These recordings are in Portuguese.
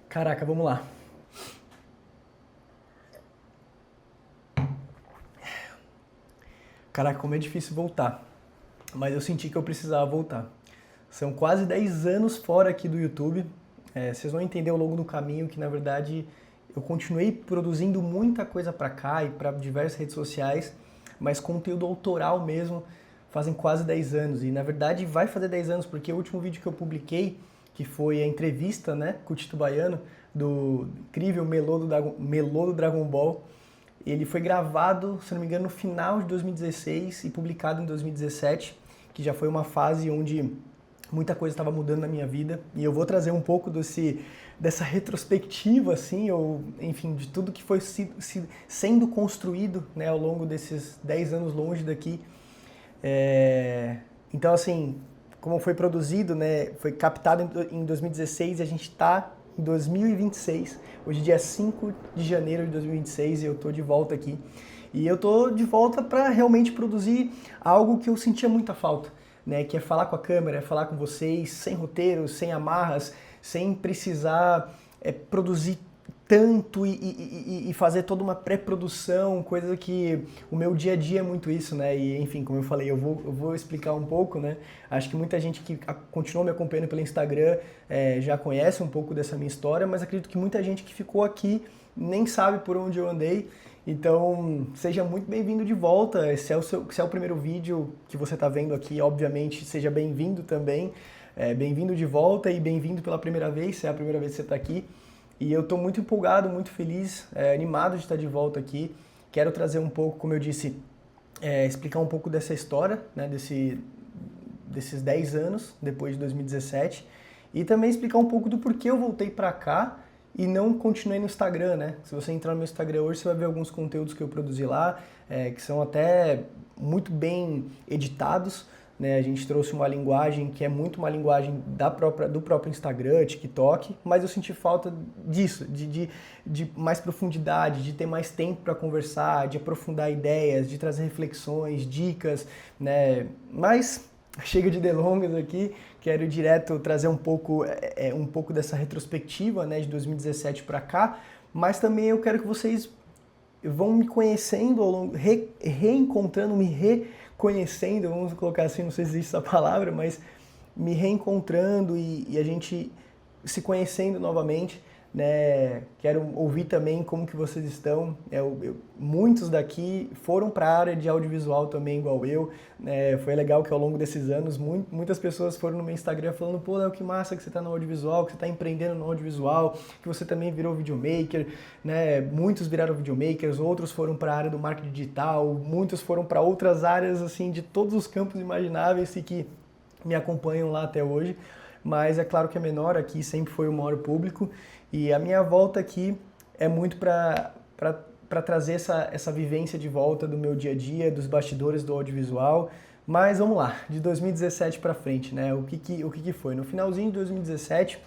Caraca, vamos lá. Caraca, como é difícil voltar. Mas eu senti que eu precisava voltar. São quase 10 anos fora aqui do YouTube. Vocês vão entender ao longo do caminho que, na verdade, eu continuei produzindo muita coisa para cá e para diversas redes sociais, mas conteúdo autoral mesmo fazem quase 10 anos. E, na verdade, vai fazer 10 anos, porque o último vídeo que eu publiquei, que foi a entrevista, né, com o Tito Baiano, do incrível Melô do Dragon Ball, ele foi gravado, se não me engano, no final de 2016 e publicado em 2017, que já foi uma fase onde muita coisa estava mudando na minha vida. E eu vou trazer um pouco dessa retrospectiva, assim, ou enfim, de tudo que foi sendo construído, né, ao longo desses 10 anos longe daqui. Então, assim, como foi produzido, né, foi captado em 2016 e a gente está em 2026. Hoje é dia 5 de janeiro de 2026 e eu tô de volta aqui. E eu tô de volta para realmente produzir algo que eu sentia muita falta, né? Que é falar com a câmera, é falar com vocês, sem roteiros, sem amarras, sem precisar produzir tanto e fazer toda uma pré-produção, coisa que o meu dia a dia é muito isso, né? E enfim, como eu falei, eu vou explicar um pouco, né? Acho que muita gente que continuou me acompanhando pelo Instagram já conhece um pouco dessa minha história, mas acredito que muita gente que ficou aqui nem sabe por onde eu andei. Então, seja muito bem-vindo de volta. Se é o primeiro vídeo que você está vendo aqui, obviamente, seja bem-vindo também. Bem-vindo de volta e bem-vindo pela primeira vez, se é a primeira vez que você está aqui. E eu estou muito empolgado, muito feliz, animado de estar de volta aqui. Quero trazer um pouco, como eu disse, explicar um pouco dessa história, né, desses 10 anos, depois de 2017. E também explicar um pouco do porquê eu voltei para cá e não continuei no Instagram, né? Se você entrar no meu Instagram hoje, você vai ver alguns conteúdos que eu produzi lá, que são até muito bem editados, né? A gente trouxe uma linguagem que é muito uma linguagem do próprio Instagram, TikTok, mas eu senti falta disso, de mais profundidade, de ter mais tempo para conversar, de aprofundar ideias, de trazer reflexões, dicas, né? Mas chega de delongas aqui, quero direto trazer um pouco dessa retrospectiva, né, de 2017 para cá, mas também eu quero que vocês vão me conhecendo ao longo, reencontrando, me reconhecendo, vamos colocar assim, não sei se existe essa palavra, mas me reencontrando e a gente se conhecendo novamente, né? Quero ouvir também como que vocês estão. Muitos daqui foram para a área de audiovisual também, igual eu. Foi legal que ao longo desses anos muitas pessoas foram no meu Instagram falando: pô, Léo, que massa que você está no audiovisual, que você está empreendendo no audiovisual, que você também virou videomaker, né? Muitos viraram videomakers, outros foram para a área do marketing digital, muitos foram para outras áreas assim de todos os campos imagináveis e que me acompanham lá até hoje. Mas é claro que é menor, aqui sempre foi o maior público. E a minha volta aqui é muito para trazer essa vivência de volta do meu dia a dia, dos bastidores do audiovisual. Mas vamos lá, de 2017 para frente, né? O que foi? No finalzinho de 2017,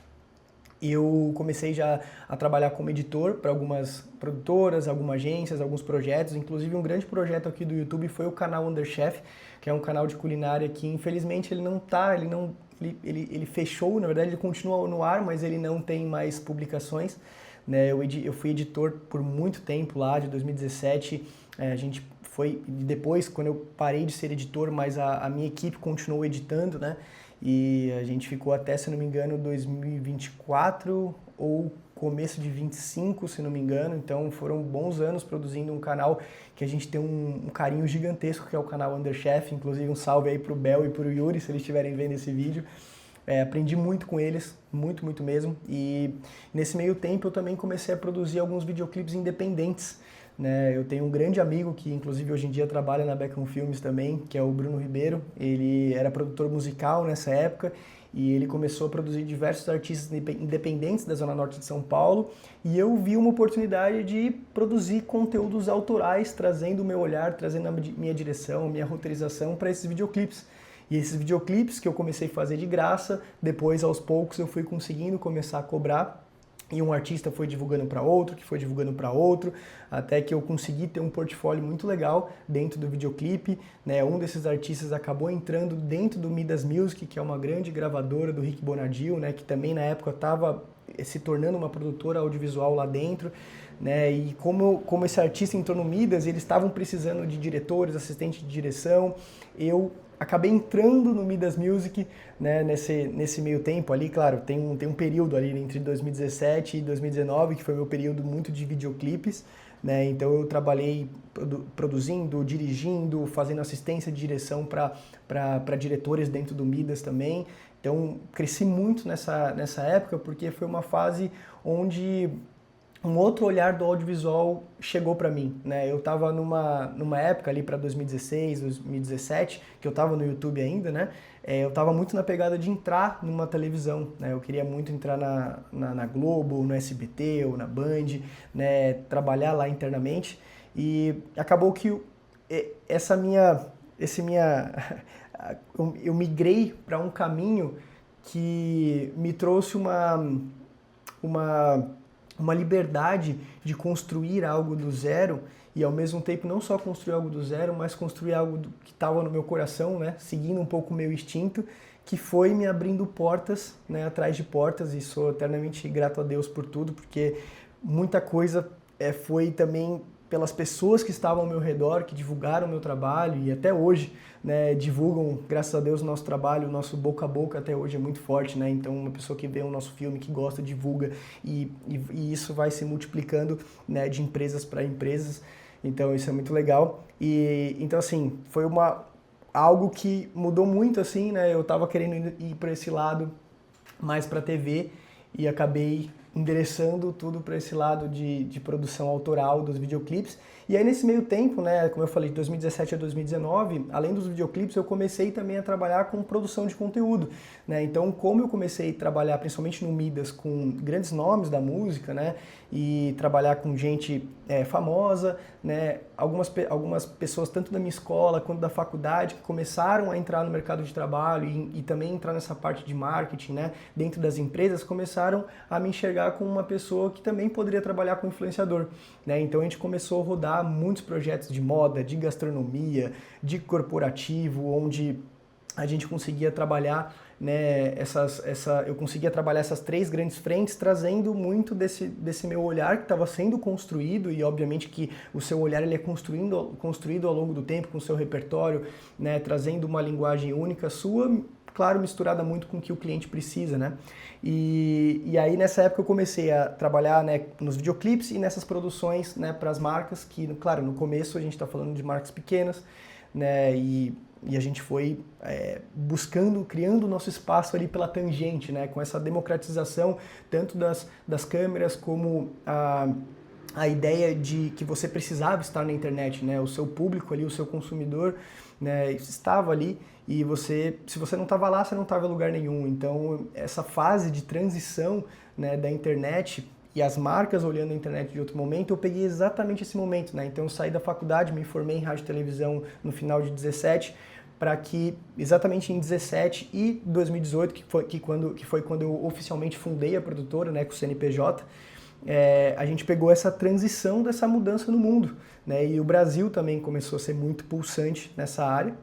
eu comecei já a trabalhar como editor para algumas produtoras, algumas agências, alguns projetos. Inclusive um grande projeto aqui do YouTube foi o canal Underchef, que é um canal de culinária que infelizmente ele fechou, na verdade ele continua no ar, mas ele não tem mais publicações, né? Eu fui editor por muito tempo lá, de 2017, a gente foi, depois quando eu parei de ser editor, mas a minha equipe continuou editando, né? E a gente ficou até, se não me engano, 2024 ou começo de 25, se não me engano. Então foram bons anos produzindo um canal que a gente tem um carinho gigantesco, que é o canal Underchef. Inclusive um salve aí pro Bel e pro Yuri, se eles estiverem vendo esse vídeo. Aprendi muito com eles, muito, muito mesmo. E nesse meio tempo eu também comecei a produzir alguns videoclipes independentes, né? Eu tenho um grande amigo que inclusive hoje em dia trabalha na Beckham Filmes também, que é o Bruno Ribeiro. Ele era produtor musical nessa época e ele começou a produzir diversos artistas independentes da Zona Norte de São Paulo, e eu vi uma oportunidade de produzir conteúdos autorais, trazendo o meu olhar, trazendo a minha direção, a minha roteirização para esses videoclipes. E esses videoclipes que eu comecei a fazer de graça, depois aos poucos eu fui conseguindo começar a cobrar. E um artista foi divulgando para outro, que foi divulgando para outro, até que eu consegui ter um portfólio muito legal dentro do videoclipe, né? Um desses artistas acabou entrando dentro do Midas Music, que é uma grande gravadora do Rick Bonadio, né? Que também na época estava se tornando uma produtora audiovisual lá dentro, né? E como esse artista entrou no Midas, eles estavam precisando de diretores, assistentes de direção, eu acabei entrando no Midas Music, né, nesse meio tempo ali. Claro, tem um período ali entre 2017 e 2019, que foi meu período muito de videoclipes, né? Então eu trabalhei produzindo, dirigindo, fazendo assistência de direção para diretores dentro do Midas também. Então cresci muito nessa época, porque foi uma fase onde um outro olhar do audiovisual chegou para mim, né? Eu estava numa época ali para 2016, 2017, que eu estava no YouTube ainda, né? Eu estava muito na pegada de entrar numa televisão, né? Eu queria muito entrar na Globo, no SBT ou na Band, né? Trabalhar lá internamente, e acabou que eu migrei para um caminho que me trouxe uma liberdade de construir algo do zero, e ao mesmo tempo não só construir algo do zero, mas construir algo que estava no meu coração, né? Seguindo um pouco o meu instinto, que foi me abrindo portas, né? Atrás de portas, e sou eternamente grato a Deus por tudo, porque muita coisa foi também pelas pessoas que estavam ao meu redor, que divulgaram o meu trabalho, e até hoje, né, divulgam, graças a Deus, o nosso trabalho, o nosso boca a boca até hoje é muito forte, né? Então uma pessoa que vê o nosso filme, que gosta, divulga, e isso vai se multiplicando, né, de empresas para empresas. Então isso é muito legal. E então assim, foi algo que mudou muito, assim, né? Eu estava querendo ir para esse lado mais para TV, e acabei endereçando tudo para esse lado de produção autoral dos videoclipes. E aí nesse meio tempo, né, como eu falei, de 2017 a 2019, além dos videoclipes, eu comecei também a trabalhar com produção de conteúdo, né? Então, como eu comecei a trabalhar principalmente no Midas com grandes nomes da música, né, e trabalhar com gente famosa, né, algumas pessoas tanto da minha escola quanto da faculdade que começaram a entrar no mercado de trabalho e também entrar nessa parte de marketing, né, dentro das empresas, começaram a me enxergar como uma pessoa que também poderia trabalhar com influenciador, né? Então a gente começou a rodar muitos projetos de moda, de gastronomia, de corporativo, onde a gente conseguia trabalhar, né, eu conseguia trabalhar essas três grandes frentes, trazendo muito desse meu olhar que estava sendo construído, e obviamente que o seu olhar ele é construído ao longo do tempo, com o seu repertório, né, trazendo uma linguagem única sua, claro, misturada muito com o que o cliente precisa, né? E aí nessa época eu comecei a trabalhar, né, nos videoclipes e nessas produções, né, para as marcas, que, claro, no começo a gente está falando de marcas pequenas, né, e a gente foi criando o nosso espaço ali pela tangente, né, com essa democratização tanto das câmeras como a ideia de que você precisava estar na internet, né, o seu público ali, o seu consumidor, né, estava ali, e se você não estava lá, você não estava em lugar nenhum. Então essa fase de transição, né, da internet e as marcas olhando a internet de outro momento, eu peguei exatamente esse momento, né? Então eu saí da faculdade, me formei em rádio e televisão no final de 17, para que exatamente em 17 e 2018, que foi quando eu oficialmente fundei a produtora, né, com o CNPJ, a gente pegou essa transição dessa mudança no mundo, né? E o Brasil também começou a ser muito pulsante nessa área.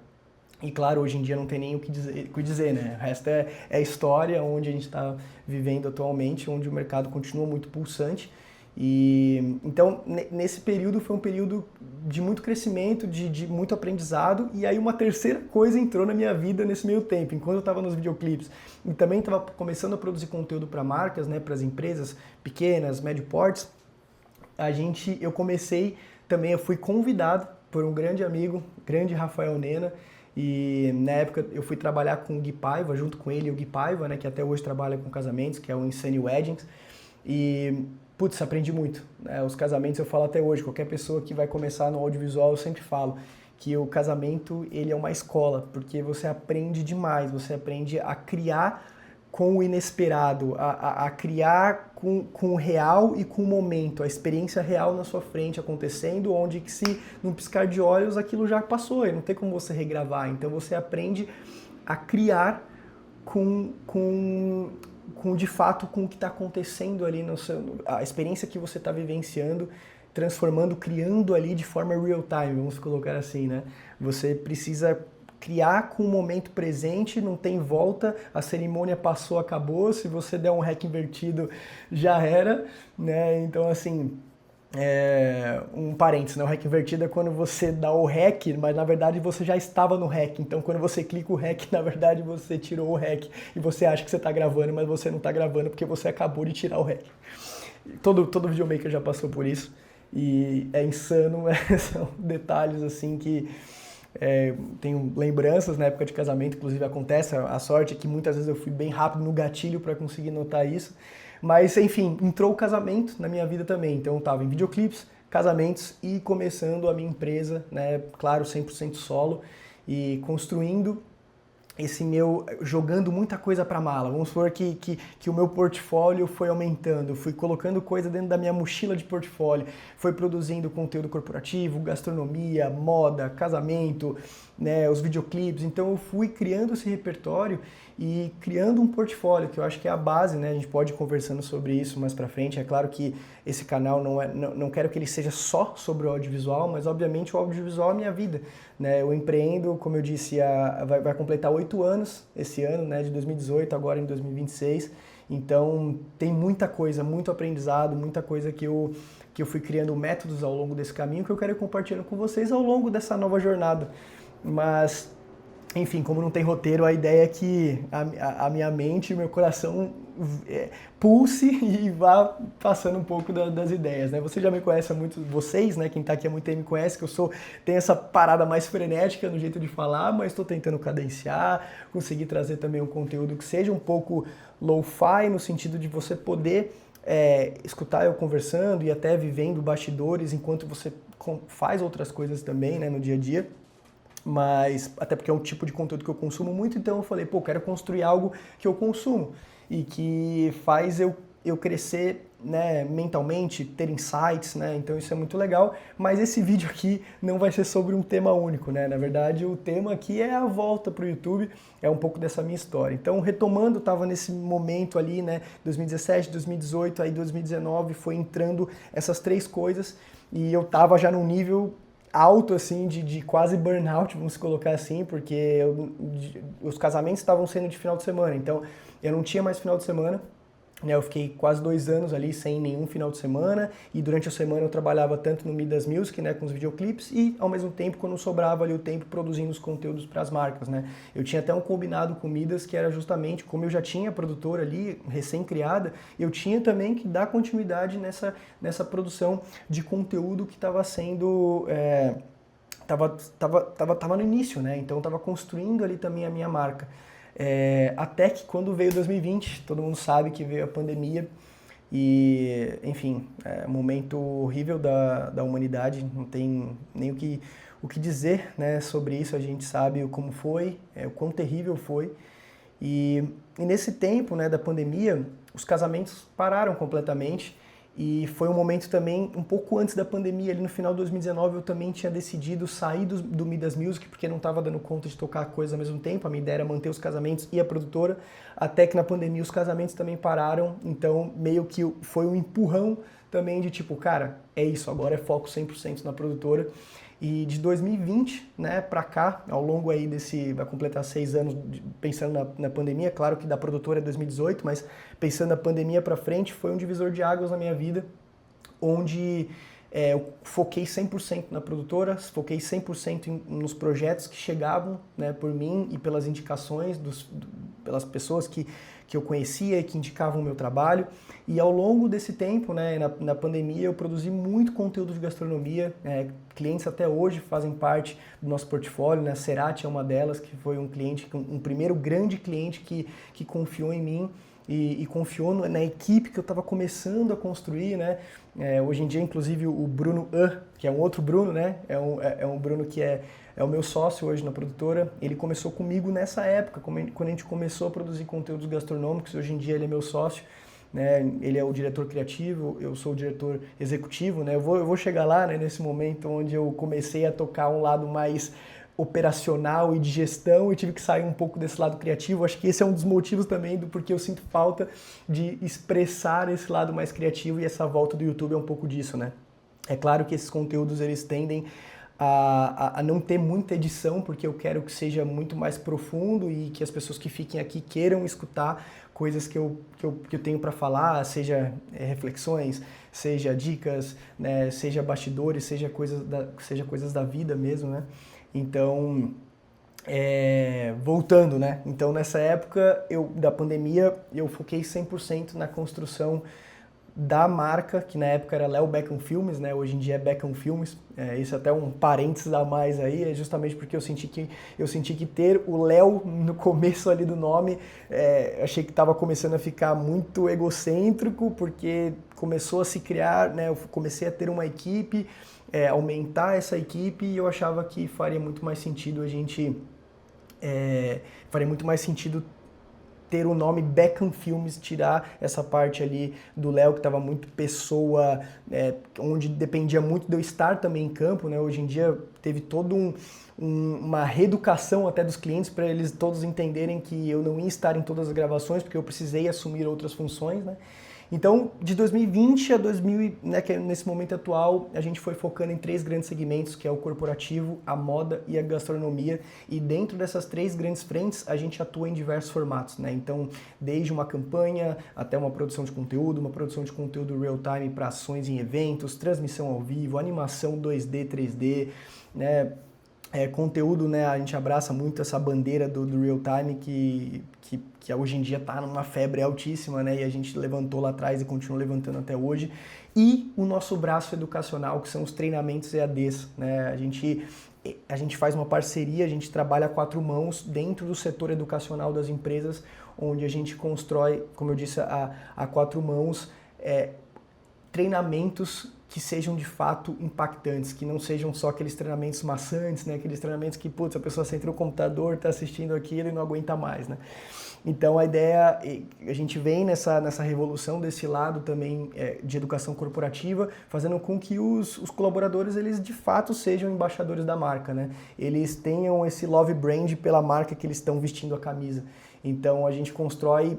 E claro, hoje em dia não tem nem o que dizer, né? O resto é história, onde a gente está vivendo atualmente, onde o mercado continua muito pulsante. E então, nesse período foi um período de muito crescimento, de muito aprendizado, e aí uma terceira coisa entrou na minha vida nesse meio tempo, enquanto eu estava nos videoclipes. E também estava começando a produzir conteúdo para marcas, né, para as empresas pequenas, médio portes. Eu fui convidado por um grande amigo, grande Rafael Nena, e na época eu fui trabalhar com o Gui Paiva, junto com ele, o Gui Paiva, né, que até hoje trabalha com casamentos, que é o Insane Weddings, e putz, aprendi muito, né? Os casamentos eu falo até hoje, qualquer pessoa que vai começar no audiovisual eu sempre falo que o casamento ele é uma escola, porque você aprende demais, você aprende a criar com o inesperado, a criar com o real e com o momento, a experiência real na sua frente acontecendo, onde que se num piscar de olhos aquilo já passou, e não tem como você regravar. Então você aprende a criar de fato com o que está acontecendo ali a experiência que você está vivenciando, transformando, criando ali de forma real time, vamos colocar assim, né? Você precisa criar com o momento presente, não tem volta, a cerimônia passou, acabou, se você der um REC invertido, já era, né? Então, assim, um parênteses, né? O REC invertido é quando você dá o REC, mas na verdade você já estava no REC, então quando você clica o REC, na verdade você tirou o REC e você acha que você está gravando, mas você não está gravando porque você acabou de tirar o REC. Todo videomaker já passou por isso e é insano, são detalhes assim que tenho lembranças na época de casamento, inclusive acontece, a sorte é que muitas vezes eu fui bem rápido no gatilho para conseguir notar isso, mas enfim, entrou o casamento na minha vida também, então eu estava em videoclipes, casamentos e começando a minha empresa, né, claro, 100% solo e construindo esse meu, jogando muita coisa para mala. Vamos supor que o meu portfólio foi aumentando, fui colocando coisa dentro da minha mochila de portfólio, foi produzindo conteúdo corporativo, gastronomia, moda, casamento, né, os videoclipes. Então eu fui criando esse repertório e criando um portfólio, que eu acho que é a base, né? A gente pode ir conversando sobre isso mais pra frente. É claro que esse canal não quero que ele seja só sobre o audiovisual, mas obviamente o audiovisual é a minha vida, né? Eu empreendo, como eu disse, vai completar 8 anos esse ano, né? De 2018, agora em 2026. Então tem muita coisa, muito aprendizado, muita coisa que eu fui criando métodos ao longo desse caminho que eu quero ir compartilhando com vocês ao longo dessa nova jornada. Mas, enfim, como não tem roteiro, a ideia é que a minha mente e o meu coração pulse e vá passando um pouco das ideias, né? Você já me conhece há muito, vocês, né? Quem tá aqui há muito tempo me conhece, que tenho essa parada mais frenética no jeito de falar, mas estou tentando cadenciar, conseguir trazer também um conteúdo que seja um pouco lo-fi, no sentido de você poder escutar eu conversando e até vivendo bastidores enquanto você faz outras coisas também, né, no dia a dia. Mas até porque é um tipo de conteúdo que eu consumo muito, então eu falei, pô, quero construir algo que eu consumo e que faz eu crescer, né, mentalmente, ter insights, né, então isso é muito legal, mas esse vídeo aqui não vai ser sobre um tema único, né, na verdade o tema aqui é a volta para o YouTube, é um pouco dessa minha história. Então, retomando, eu estava nesse momento ali, né, 2017, 2018, aí 2019, foi entrando essas três coisas e eu tava já num nível alto, assim, de quase burnout, vamos colocar assim, porque os casamentos estavam sendo de final de semana, então eu não tinha mais final de semana, né, eu fiquei quase 2 anos ali sem nenhum final de semana, e durante a semana eu trabalhava tanto no Midas Music, né, com os videoclipes, e ao mesmo tempo, quando sobrava ali o tempo, produzindo os conteúdos para as marcas, né. Eu tinha até um combinado com o Midas, que era justamente, como eu já tinha a produtora ali, recém-criada, eu tinha também que dar continuidade nessa produção de conteúdo que estava sendo... Tava no início, né, então estava construindo ali também a minha marca. Até que quando veio 2020, todo mundo sabe que veio a pandemia e, enfim, um momento horrível da humanidade, não tem nem o que dizer, né, sobre isso, a gente sabe como foi, o quão terrível foi. E nesse tempo, né, da pandemia, os casamentos pararam completamente. E foi um momento também, um pouco antes da pandemia, ali no final de 2019, eu também tinha decidido sair do Midas Music, porque não estava dando conta de tocar coisas ao mesmo tempo, a minha ideia era manter os casamentos e a produtora, até que na pandemia os casamentos também pararam, então meio que foi um empurrão também de tipo, cara, é isso, agora é foco 100% na produtora. E de 2020, né, pra cá, ao longo aí vai completar 6 anos pensando na pandemia, claro que da produtora é 2018, mas pensando na pandemia pra frente, foi um divisor de águas na minha vida, onde eu foquei 100% na produtora, foquei 100% nos projetos que chegavam, né, por mim e pelas indicações pelas pessoas que eu conhecia e que indicavam o meu trabalho. E ao longo desse tempo, né, na pandemia, eu produzi muito conteúdo de gastronomia. Clientes até hoje fazem parte do nosso portfólio, né? A Cerati é uma delas, que foi um primeiro grande cliente que confiou em mim e confiou na equipe que eu estava começando a construir, né? Hoje em dia, inclusive, o Bruno, que é um outro Bruno, né? É um Bruno que é o meu sócio hoje na produtora. Ele começou comigo nessa época, quando a gente começou a produzir conteúdos gastronômicos. Hoje em dia ele é meu sócio, né? Ele é o diretor criativo, eu sou o diretor executivo, né? Eu vou chegar lá, né, nesse momento onde eu comecei a tocar um lado mais operacional e de gestão e tive que sair um pouco desse lado criativo. Acho que esse é um dos motivos também do porquê eu sinto falta de expressar esse lado mais criativo, e essa volta do YouTube é um pouco disso, né? É claro que esses conteúdos eles tendem a não ter muita edição, porque eu quero que seja muito mais profundo e que as pessoas que fiquem aqui queiram escutar coisas que eu tenho para falar, seja reflexões, seja dicas, né, seja bastidores, seja coisas da vida mesmo, né? Então, voltando, né? Então, nessa época da pandemia, eu foquei 100% na construção da marca, que na época era Léo Beckham Filmes, né? Hoje em dia é Beckham Filmes. Isso até um parênteses a mais aí, é justamente porque eu senti que ter o Léo no começo ali do nome, achei que estava começando a ficar muito egocêntrico, porque começou a se criar, né? Eu comecei a ter uma equipe, aumentar essa equipe, e eu achava que faria muito mais sentido faria muito mais sentido ter o nome Beckham Filmes, tirar essa parte ali do Léo, que estava muito pessoa, onde dependia muito de eu estar também em campo, né? Hoje em dia teve todo uma reeducação até dos clientes para eles todos entenderem que eu não ia estar em todas as gravações, porque eu precisei assumir outras funções, né? Então, de 2020 a 2000, né, que é nesse momento atual, a gente foi focando em 3 grandes segmentos, que é o corporativo, a moda e a gastronomia. E dentro dessas 3 grandes frentes, a gente atua em diversos formatos, né? Então, desde uma campanha até uma produção de conteúdo real time para ações em eventos, transmissão ao vivo, animação 2D, 3D, né? Conteúdo, né, a gente abraça muito essa bandeira do real time que hoje em dia está numa febre altíssima, né, e a gente levantou lá atrás e continua levantando até hoje. E o nosso braço educacional, que são os treinamentos EADs, né, a gente faz uma parceria, a gente trabalha a 4 mãos dentro do setor educacional das empresas, onde a gente constrói, como eu disse, a 4 mãos, treinamentos que sejam de fato impactantes, que não sejam só aqueles treinamentos maçantes, né? Aqueles treinamentos que, putz, a pessoa senta no computador, está assistindo aquilo e não aguenta mais, né? Então a ideia, a gente vem nessa revolução desse lado também de educação corporativa, fazendo com que os colaboradores, eles de fato sejam embaixadores da marca, né? Eles tenham esse love brand pela marca que eles estão vestindo a camisa. Então a gente constrói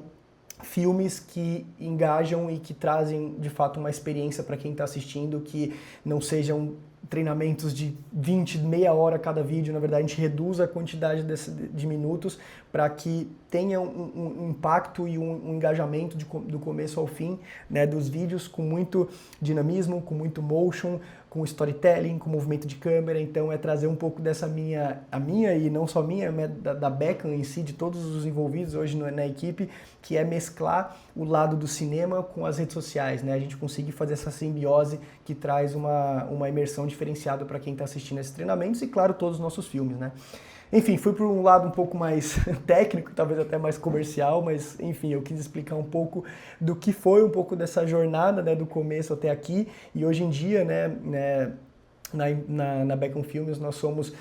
filmes que engajam e que trazem de fato uma experiência para quem está assistindo, que não sejam treinamentos de 20, meia hora cada vídeo. Na verdade, a gente reduz a quantidade de minutos para que tenha um impacto e um engajamento do começo ao fim, né, dos vídeos, com muito dinamismo, com muito motion, com storytelling, com movimento de câmera. Então é trazer um pouco dessa a minha e não só minha, da Beckham em si, de todos os envolvidos hoje na equipe, que é mesclar o lado do cinema com as redes sociais, né? A gente consegue fazer essa simbiose que traz uma imersão diferenciada para quem está assistindo esses treinamentos e, claro, todos os nossos filmes, né? Enfim, fui para um lado um pouco mais técnico, talvez até mais comercial, mas enfim, eu quis explicar um pouco do que foi um pouco dessa jornada, né, do começo até aqui. E hoje em dia, né, na Beckham Filmes nós somos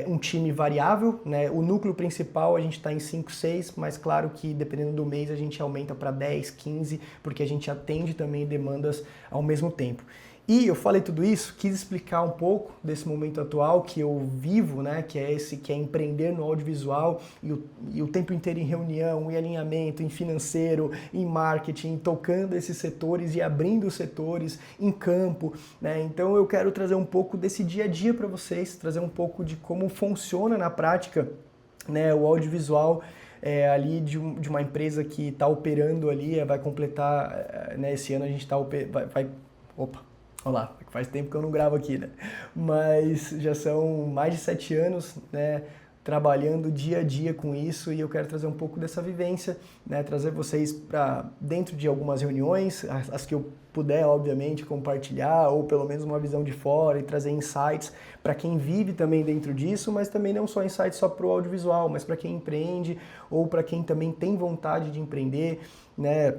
um time variável, né? O núcleo principal a gente está em 5, 6, mas claro que dependendo do mês a gente aumenta para 10, 15, porque a gente atende também demandas ao mesmo tempo. E eu falei tudo isso, quis explicar um pouco desse momento atual que eu vivo, né, que é empreender no audiovisual e o tempo inteiro em reunião, em alinhamento, em financeiro, em marketing, tocando esses setores e abrindo os setores em campo, né? Então eu quero trazer um pouco desse dia a dia para vocês, trazer um pouco de como funciona na prática, né, o audiovisual ali de uma empresa que está operando ali, vai completar, né, esse ano a gente está opa! Olá, faz tempo que eu não gravo aqui, né? Mas já são mais de 7 anos, né, trabalhando dia a dia com isso, e eu quero trazer um pouco dessa vivência, né, trazer vocês para dentro de algumas reuniões, as que eu puder, obviamente, compartilhar, ou pelo menos uma visão de fora, e trazer insights para quem vive também dentro disso, mas também não só insights só para o audiovisual, mas para quem empreende, ou para quem também tem vontade de empreender, né?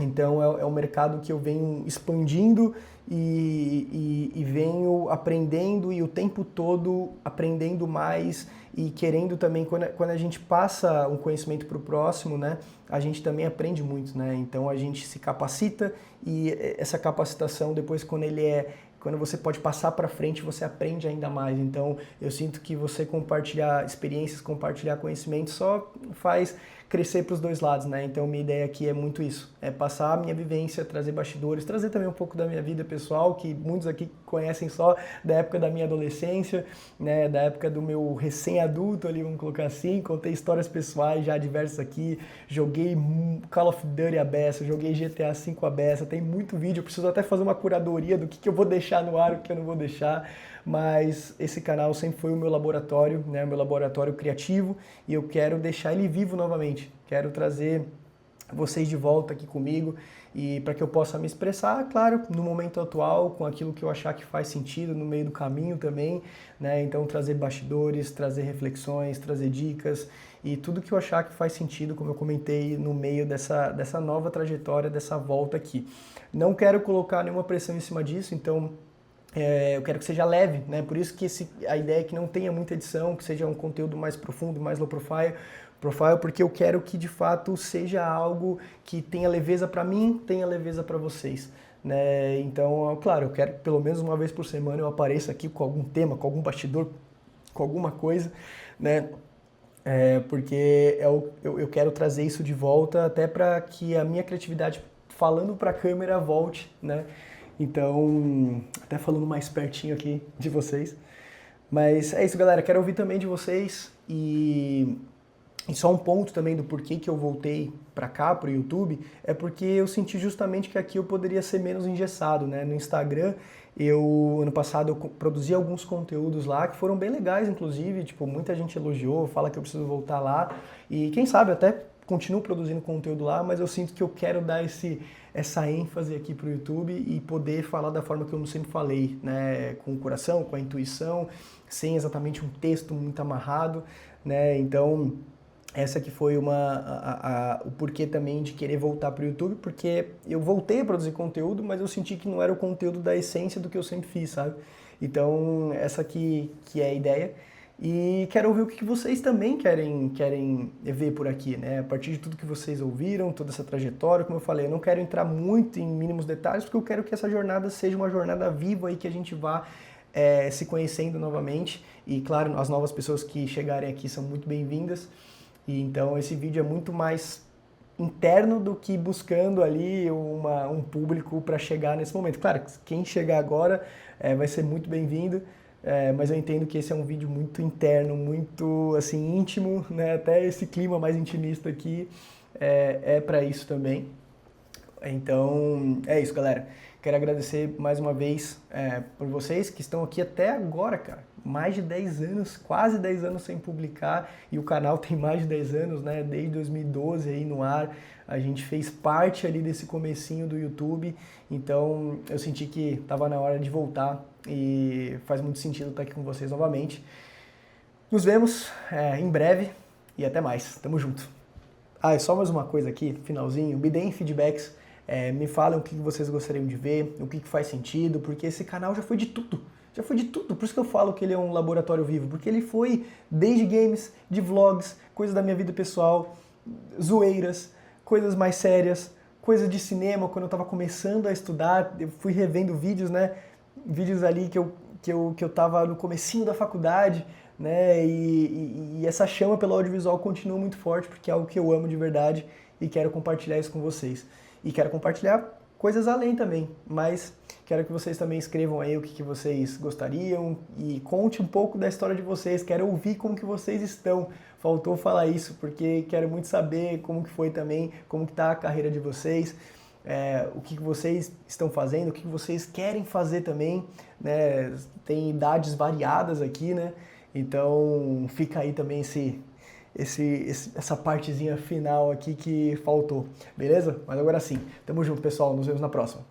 Então é um mercado que eu venho expandindo e venho aprendendo, e o tempo todo aprendendo mais e querendo também, quando a gente passa um conhecimento para o próximo, né, a gente também aprende muito, né? Então a gente se capacita, e essa capacitação depois quando você pode passar para frente, você aprende ainda mais. Então eu sinto que você compartilhar experiências, compartilhar conhecimento só faz crescer para os dois lados, né? Então minha ideia aqui é muito isso, é passar a minha vivência, trazer bastidores, trazer também um pouco da minha vida pessoal, que muitos aqui conhecem só da época da minha adolescência, né, da época do meu recém-adulto ali, vamos colocar assim. Contei histórias pessoais já diversas aqui, joguei Call of Duty a beça, joguei GTA V a beça, tem muito vídeo, eu preciso até fazer uma curadoria do que eu vou deixar no ar, o que eu não vou deixar, mas esse canal sempre foi o meu laboratório, né, meu laboratório criativo, e eu quero deixar ele vivo novamente, quero trazer vocês de volta aqui comigo e para que eu possa me expressar, claro, no momento atual, com aquilo que eu achar que faz sentido no meio do caminho também, né? Então trazer bastidores, trazer reflexões, trazer dicas e tudo que eu achar que faz sentido, como eu comentei, no meio dessa nova trajetória, dessa volta aqui. Não quero colocar nenhuma pressão em cima disso, então eu quero que seja leve, né? Por isso que a ideia é que não tenha muita edição, que seja um conteúdo mais profundo, mais low profile, porque eu quero que de fato seja algo que tenha leveza para mim, tenha leveza para vocês, né? Então, claro, eu quero que pelo menos uma vez por semana eu apareça aqui com algum tema, com algum bastidor, com alguma coisa, né? Porque eu quero trazer isso de volta até para que a minha criatividade falando para a câmera volte, né? Então, até falando mais pertinho aqui de vocês. Mas é isso, galera. Quero ouvir também de vocês e só um ponto também do porquê que eu voltei para cá, pro YouTube, é porque eu senti justamente que aqui eu poderia ser menos engessado, né? No Instagram, ano passado eu produzi alguns conteúdos lá que foram bem legais, inclusive, tipo, muita gente elogiou, fala que eu preciso voltar lá e quem sabe até continuo produzindo conteúdo lá, mas eu sinto que eu quero dar essa ênfase aqui pro YouTube e poder falar da forma que eu sempre falei, né? Com o coração, com a intuição, sem exatamente um texto muito amarrado, né? Então, essa que foi o porquê também de querer voltar para o YouTube, porque eu voltei a produzir conteúdo, mas eu senti que não era o conteúdo da essência do que eu sempre fiz, sabe? Então, essa aqui que é a ideia. E quero ouvir o que vocês também querem ver por aqui, né? A partir de tudo que vocês ouviram, toda essa trajetória, como eu falei, eu não quero entrar muito em mínimos detalhes, porque eu quero que essa jornada seja uma jornada viva e que a gente vá se conhecendo novamente. E, claro, as novas pessoas que chegarem aqui são muito bem-vindas. E então esse vídeo é muito mais interno do que buscando ali um público para chegar nesse momento. Claro, quem chegar agora vai ser muito bem-vindo, mas eu entendo que esse é um vídeo muito interno, muito assim íntimo, né? Até esse clima mais intimista aqui é para isso também. Então é isso, galera. Quero agradecer mais uma vez por vocês que estão aqui até agora, cara. Mais de 10 anos, quase 10 anos sem publicar, e o canal tem mais de 10 anos, né? Desde 2012 aí no ar, a gente fez parte ali desse comecinho do YouTube, então eu senti que estava na hora de voltar e faz muito sentido estar aqui com vocês novamente. Nos vemos em breve e até mais. Tamo junto. Ah, e só mais uma coisa aqui, finalzinho, me deem feedbacks, me falem o que vocês gostariam de ver, o que faz sentido, porque esse canal já foi de tudo. Já foi de tudo, por isso que eu falo que ele é um laboratório vivo, porque ele foi desde games, de vlogs, coisas da minha vida pessoal, zoeiras, coisas mais sérias, coisas de cinema, quando eu estava começando a estudar, eu fui revendo vídeos, né? Vídeos ali que eu tava no comecinho da faculdade, né? E essa chama pelo audiovisual continua muito forte, porque é algo que eu amo de verdade e quero compartilhar isso com vocês. E quero compartilhar coisas além também, mas quero que vocês também escrevam aí o que vocês gostariam e conte um pouco da história de vocês, quero ouvir como que vocês estão. Faltou falar isso, porque quero muito saber como que foi também, como que tá a carreira de vocês, o que vocês estão fazendo, o que vocês querem fazer também, né? Tem idades variadas aqui, né? Então fica aí também essa partezinha final aqui que faltou, beleza? Mas agora sim, tamo junto, pessoal, nos vemos na próxima.